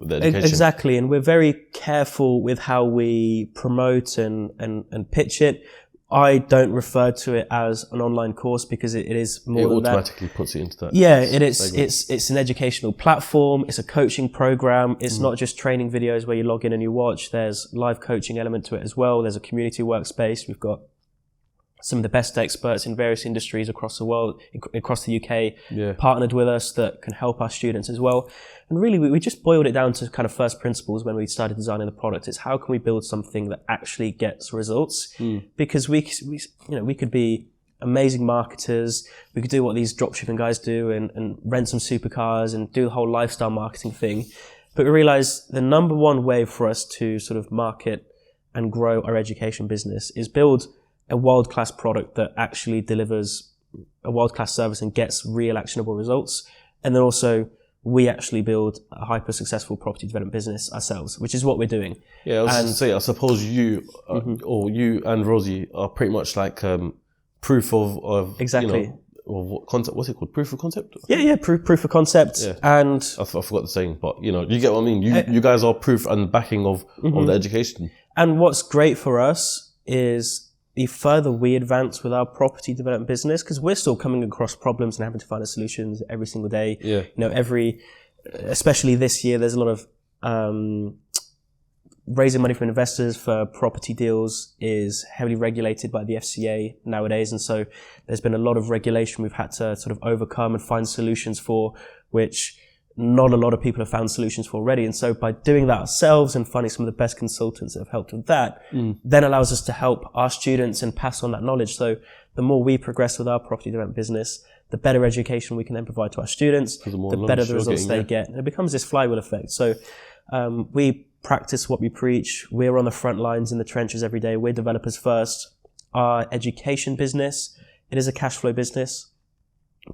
education. Exactly, and we're very careful with how we promote and pitch it. I don't refer to it as an online course because it is more than that. It automatically puts it into that. Yeah, it's an educational platform. It's a coaching program. It's not just training videos where you log in and you watch. There's live coaching element to it as well. There's a community workspace. We've got some of the best experts in various industries across the world, across the UK, partnered with us that can help our students as well. And really, we just boiled it down to kind of first principles when we started designing the product. It's how can we build something that actually gets results? Because we could be amazing marketers. We could do what these dropshipping guys do and rent some supercars and do the whole lifestyle marketing thing. But we realized the number one way for us to sort of market and grow our education business is build a world-class product that actually delivers a world-class service and gets real actionable results. And then also we actually build a hyper-successful property development business ourselves, which is what we're doing. Yeah, I suppose you or you and Rosie are pretty much like proof of exactly. Of what concept? What's it called? Proof of concept? Yeah, proof of concept. Yeah. And I forgot the saying, but you get what I mean. You guys are proof and backing of the education. And what's great for us is the further we advance with our property development business, because we're still coming across problems and having to find the solutions every single day. Yeah. Especially this year, there's a lot of raising money from investors for property deals is heavily regulated by the FCA nowadays. And so there's been a lot of regulation we've had to sort of overcome and find solutions for, which not a lot of people have found solutions for already. And so by doing that ourselves and finding some of the best consultants that have helped with that, then allows us to help our students and pass on that knowledge. So the more we progress with our property development business, the better education we can then provide to our students, the better the results they get. And it becomes this flywheel effect. So we practice what we preach. We're on the front lines in the trenches every day. We're developers first. Our education business, it is a cash flow business.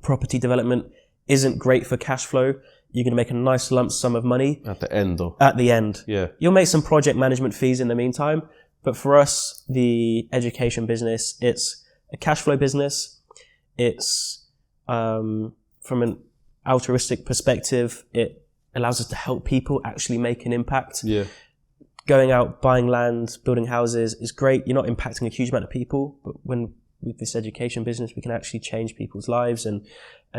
Property development isn't great for cash flow. You're going to make a nice lump sum of money. At the end, though. At the end. Yeah. You'll make some project management fees in the meantime. But for us, the education business, it's a cash flow business. It's, from an altruistic perspective, it allows us to help people actually make an impact. Yeah. Going out, buying land, building houses is great. You're not impacting a huge amount of people. But with this education business, we can actually change people's lives and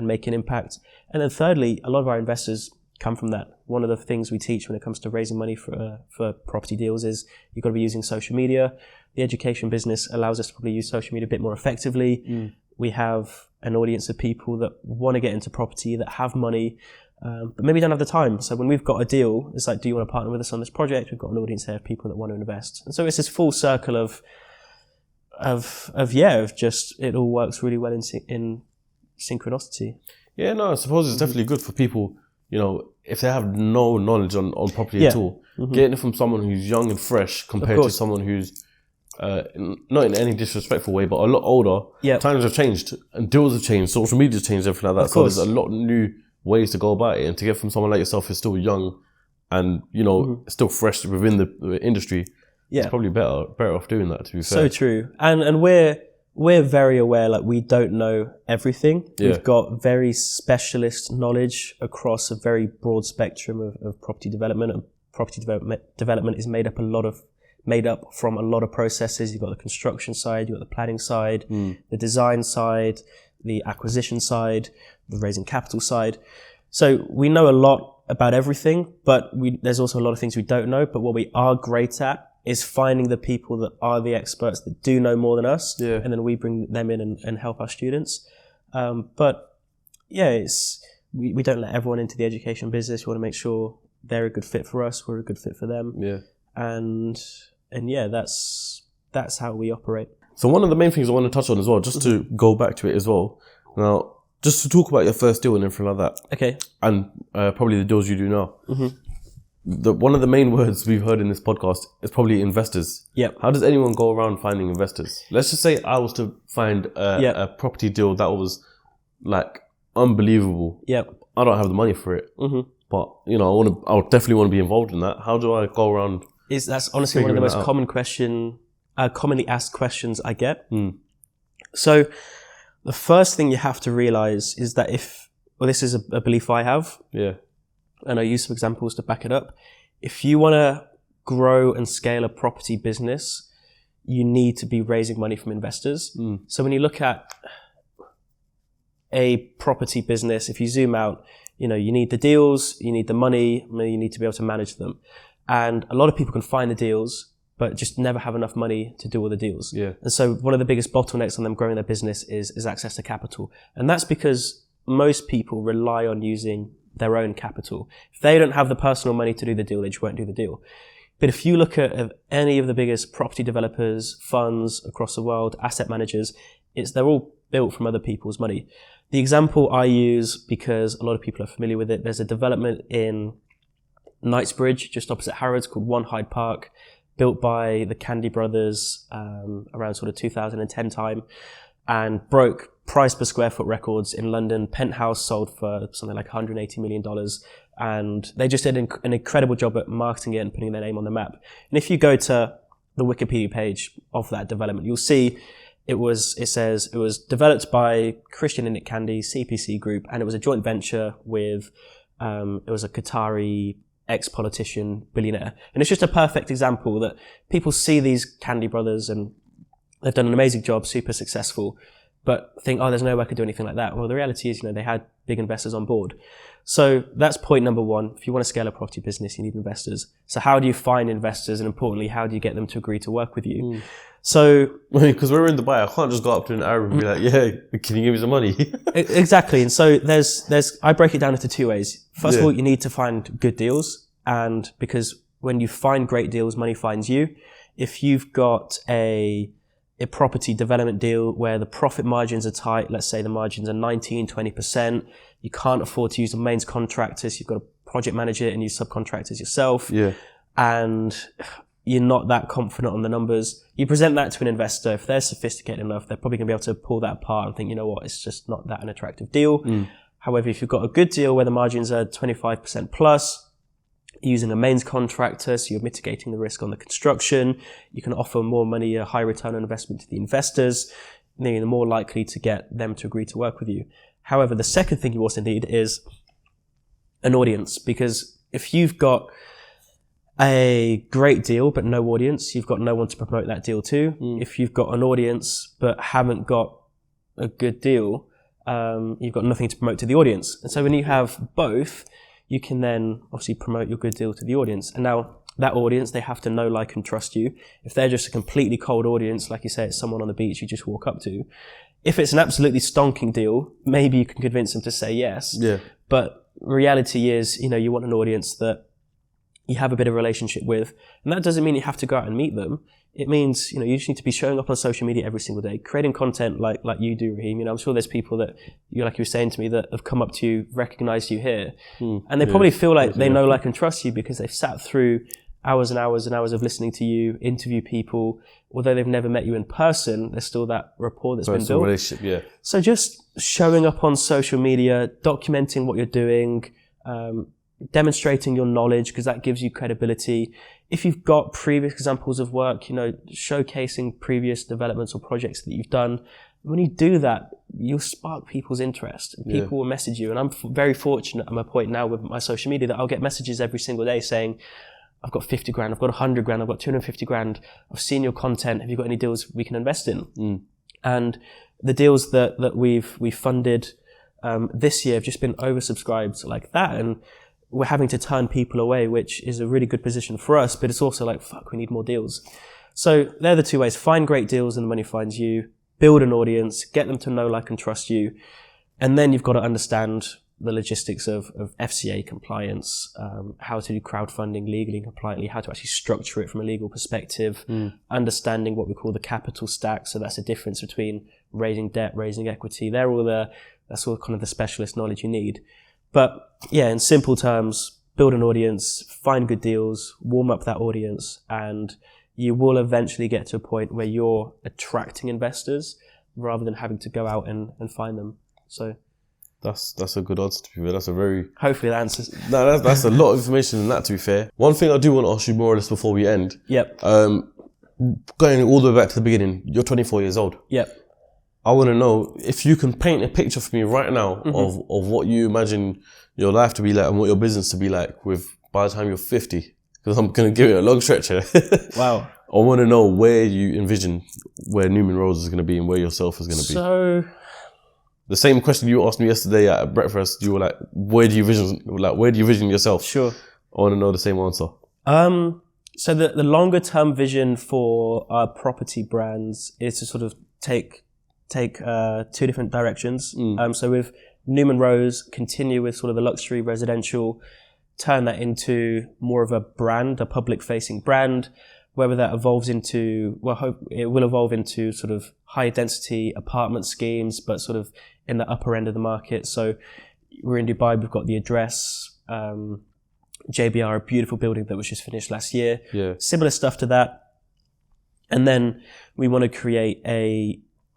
make an impact. And then thirdly, a lot of our investors come from that. One of the things we teach when it comes to raising money for property deals is you've got to be using social media. The education business allows us to probably use social media a bit more effectively. We have an audience of people that want to get into property, that have money, but maybe don't have the time. So when we've got a deal, it's like, do you want to partner with us on this project? We've got an audience here of people that want to invest. And so it's this full circle of just, it all works really well in synchronicity. Yeah, no, I suppose it's definitely good for people, if they have no knowledge on property at all, getting it from someone who's young and fresh compared to someone who's, not in any disrespectful way, but a lot older. Yeah. Times have changed and deals have changed, social media's changed, everything like that. So there's a lot of new ways to go about it. And to get from someone like yourself who's still young and, still fresh within the industry, it's probably better off doing that, to be fair. So true. And we're very aware, like, we don't know everything. Yeah. We've got very specialist knowledge across a very broad spectrum of property development. And property development is made up from a lot of processes. You've got the construction side, you've got the planning side, the design side, the acquisition side, the raising capital side. So we know a lot about everything, but there's also a lot of things we don't know. But what we are great at is finding the people that are the experts that do know more than us, and then we bring them in and help our students. But yeah, we don't let everyone into the education business. We want to make sure they're a good fit for us, we're a good fit for them. Yeah. And yeah, that's how we operate. So one of the main things I want to touch on as well, just to go back to it as well. Now, just to talk about your first deal and everything like that. Okay. And probably the deals you do now. One of the main words we've heard in this podcast is probably investors. Yep. How does anyone go around finding investors? Let's just say I was to find a property deal that was like unbelievable. Yep. I don't have the money for it, but you know, I would definitely want to be involved in that. How do I go around? That's honestly one of the most commonly asked questions I get. So the first thing you have to realize is that this is a belief I have. Yeah. And I use some examples to back it up. If you want to grow and scale a property business, you need to be raising money from investors. So when you look at a property business, if you zoom out, you need the deals, you need the money, you need to be able to manage them. And a lot of people can find the deals, but just never have enough money to do all the deals. Yeah. And so one of the biggest bottlenecks on them growing their business is access to capital. And that's because most people rely on using their own capital. If they don't have the personal money to do the deal, they just won't do the deal. But if you look at any of the biggest property developers, funds across the world, asset managers, they're all built from other people's money. The example I use, because a lot of people are familiar with it, there's a development in Knightsbridge, just opposite Harrods, called One Hyde Park, built by the Candy brothers around sort of 2010 time, and broke price per square foot records in London. Penthouse sold for something like $180 million. And they just did an incredible job at marketing it and putting their name on the map. And if you go to the Wikipedia page of that development, you'll see it says it was developed by Christian and Nick Candy, CPC Group, and it was a joint venture with, it was a Qatari ex-politician billionaire. And it's just a perfect example that people see these Candy brothers and they've done an amazing job, super successful, but think, oh, there's no way I could do anything like that. Well, the reality is, they had big investors on board. So that's point number one. If you want to scale a property business, you need investors. So how do you find investors? And importantly, how do you get them to agree to work with you? So, because we're in Dubai, I can't just go up to an Arab and be like, yeah, can you give me some money? Exactly. And so I break it down into two ways. First of all, you need to find good deals. And because when you find great deals, money finds you. If you've got a property development deal where the profit margins are tight, let's say the margins are 19, 20%, you can't afford to use the mains contractors, you've got to project manage it and use subcontractors yourself, and you're not that confident on the numbers, you present that to an investor. If they're sophisticated enough, they're probably going to be able to pull that apart and think, you know what, it's just not that an attractive deal. However, if you've got a good deal where the margins are 25% plus, using a mains contractor, so you're mitigating the risk on the construction, you can offer more money, a high return on investment to the investors, then you're more likely to get them to agree to work with you. However, the second thing you also need is an audience, because if you've got a great deal but no audience, you've got no one to promote that deal to. If you've got an audience but haven't got a good deal, you've got nothing to promote to the audience. And so when you have both, you can then obviously promote your good deal to the audience. And now that audience, they have to know, like, and trust you. If they're just a completely cold audience, like you say, it's someone on the beach you just walk up to. If it's an absolutely stonking deal, maybe you can convince them to say yes. Yeah. But reality is, you want an audience that you have a bit of a relationship with. And that doesn't mean you have to go out and meet them. It means, you just need to be showing up on social media every single day, creating content like you do, Raheem. I'm sure there's people that, like you were saying to me, that have come up to you, recognized you here. And they probably feel like they know, like, and trust you because they've sat through hours and hours and hours of listening to you, interview people. Although they've never met you in person, there's still that rapport that's been built. Relationship, yeah. So just showing up on social media, documenting what you're doing, demonstrating your knowledge, because that gives you credibility. If you've got previous examples of work, showcasing previous developments or projects that you've done, when you do that, you'll spark people's interest. People will message you. And I'm very fortunate at my point now with my social media that I'll get messages every single day saying, I've got 50 grand, I've got 100 grand, I've got 250 grand. I've seen your content. Have you got any deals we can invest in? And the deals that we've funded this year have just been oversubscribed like that, and we're having to turn people away, which is a really good position for us, but it's also like, fuck, we need more deals. So they're the two ways: find great deals and the money finds you, build an audience, get them to know, like, and trust you. And then you've got to understand the logistics of FCA compliance, how to do crowdfunding legally and compliantly, how to actually structure it from a legal perspective, understanding what we call the capital stack. So that's the difference between raising debt, raising equity. That's all kind of the specialist knowledge you need. But yeah, in simple terms, build an audience, find good deals, warm up that audience, and you will eventually get to a point where you're attracting investors rather than having to go out and find them. So that's a good answer, to be fair. That's a very... Hopefully that answers... No, that's a lot of information in that, to be fair. One thing I do want to ask you more or less before we end. Yep. Going all the way back to the beginning, you're 24 years old. Yep. I want to know if you can paint a picture for me right now of what you imagine your life to be like and what your business to be like by the time you're 50. Because I'm going to give you a long stretch here. Wow. I want to know where you envision where Newman Rose is going to be and where yourself is going to be. So... The same question you asked me yesterday at breakfast, you were like, where do you vision yourself? Sure. I want to know the same answer. So the longer term vision for our property brands is to sort of take two different directions. So with Newman Rose, continue with sort of the luxury residential, turn that into more of a brand, a public facing brand, whether that evolves into, it will evolve into sort of high density apartment schemes, but sort of in the upper end of the market. So we're in Dubai, we've got the Address, JBR, a beautiful building that was just finished last year. Yeah. Similar stuff to that. And then we want to create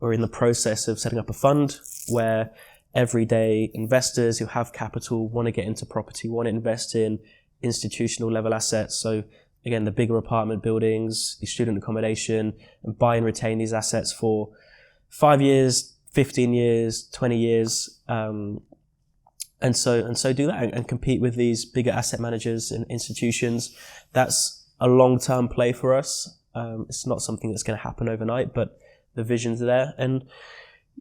we're in the process of setting up a fund where everyday investors who have capital want to get into property, want to invest in institutional level assets. So again, the bigger apartment buildings, the student accommodation, and buy and retain these assets for 5 years, 15 years, 20 years. And so do that and compete with these bigger asset managers and institutions. That's a long-term play for us. It's not something that's going to happen overnight, but the vision's there. And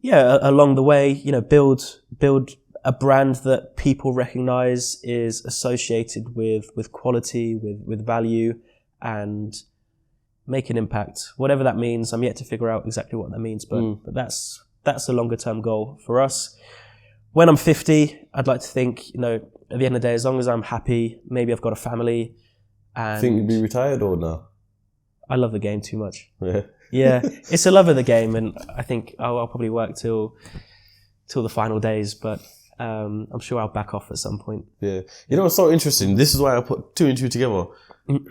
yeah, along the way, build a brand that people recognize is associated with quality, with value, and make an impact. Whatever that means, I'm yet to figure out exactly what that means, but that's a longer term goal for us. When I'm 50, I'd like to think, at the end of the day, as long as I'm happy, maybe I've got a family. And Think you'd be retired or no? I love the game too much. Yeah. Yeah, it's a love of the game, and I think I'll probably work till the final days, but I'm sure I'll back off at some point. Yeah. It's so interesting. This is why I put two and two together.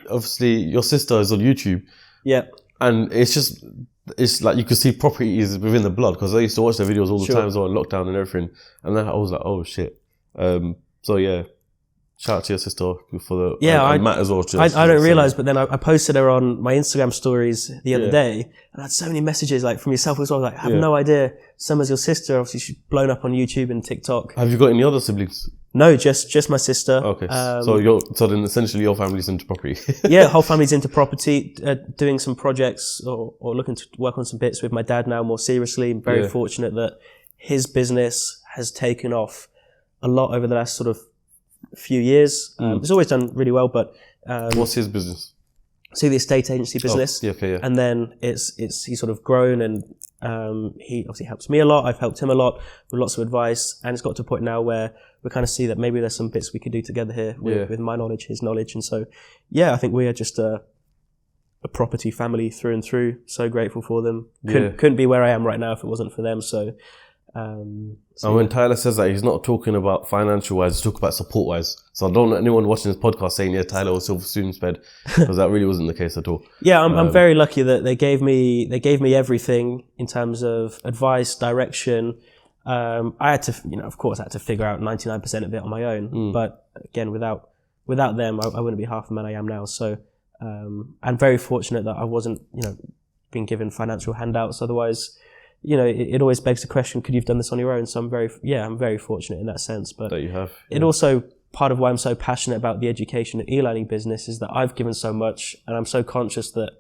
Obviously, your sister is on YouTube. Yeah. And it's like you could see properties within the blood, because I used to watch their videos all the time as well, lockdown and everything. And then I was like, oh shit. So yeah, shout out to your sister for and Matt as well. I don't realise, but then I posted her on my Instagram stories the other day, and I had so many messages like from yourself as well. Like, I have no idea. Summer's your sister. Obviously, she's blown up on YouTube and TikTok. Have you got any other siblings? No, just my sister. Okay, so then essentially your family's into property. Yeah, whole family's into property, doing some projects or looking to work on some bits with my dad now more seriously. I'm very fortunate that his business has taken off a lot over the last sort of few years. It's always done really well, but what's his business? So the estate agency business. Oh, yeah. And then he's sort of grown, and he obviously helps me a lot. I've helped him a lot with lots of advice, and it's got to a point now where we kind of see that maybe there's some bits we could do together here with my knowledge, his knowledge. And so, yeah, I think we are just a property family through and through. So grateful for them. Couldn't be where I am right now if it wasn't for them. So, and when Tyler says that, he's not talking about financial wise, he's talking about support wise. So I don't want anyone watching this podcast saying, yeah, Tyler was silver spoon fed, because that really wasn't the case at all. Yeah, I'm very lucky that they gave me everything in terms of advice, direction. I had to, of course, I had to figure out 99% of it on my own. But again, without them, I wouldn't be half the man I am now. So, I'm very fortunate that I wasn't, being given financial handouts. Otherwise, it always begs the question, could you have done this on your own? So I'm very fortunate in that sense. But that you have. It also, part of why I'm so passionate about the education and e-learning business is that I've given so much, and I'm so conscious that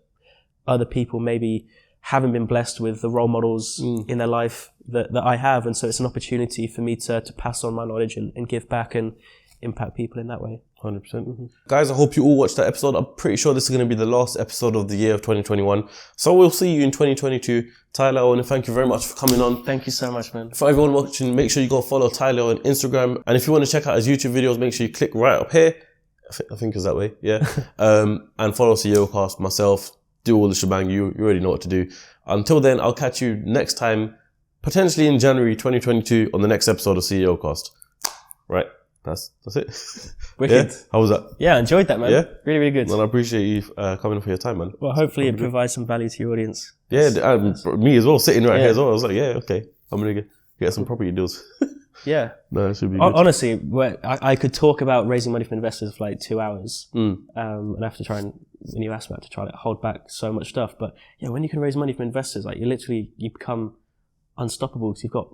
other people maybe haven't been blessed with the role models in their life that I have. And so it's an opportunity for me to pass on my knowledge and give back and impact people in that way. 100%. Mm-hmm. Guys, I hope you all watched that episode. I'm pretty sure this is going to be the last episode of the year of 2021. So we'll see you in 2022. Tyler, I want to thank you very much for coming on. Thank you so much, man. For everyone watching, make sure you go follow Tyler on Instagram. And if you want to check out his YouTube videos, make sure you click right up here. I think it's that way, yeah. And follow CEOCAST, myself, do all the shebang. You already know what to do. Until then, I'll catch you next time, potentially in January 2022 on the next episode of CEOCAST. Right. That's it. Wicked. Yeah? How was that? Yeah, I enjoyed that, man. Yeah? Really, really good. Well, I appreciate you coming for your time, man. Well, hopefully it provides some value to your audience. Yeah, me as well, sitting right here as well. I was like, yeah, okay. I'm going to get some property deals. Yeah. No, it should be good. Honestly, I could talk about raising money from investors for like 2 hours. And I have to try and, when you ask me, I have to try to hold back so much stuff. But yeah, when you can raise money from investors, like you become unstoppable because you've got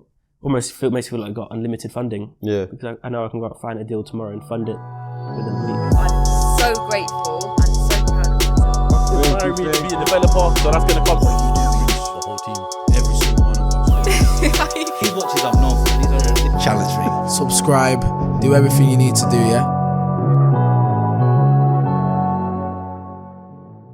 makes you feel like you've got unlimited funding. Yeah. Because I know I can go out and find a deal tomorrow and fund it within a week. I'm so grateful and so proud of myself. If I really be a developer, so that's gonna come. What you do is the whole team, every single one of us. These watches I've known. These are Challenge me. Subscribe. Do everything you need to do, yeah?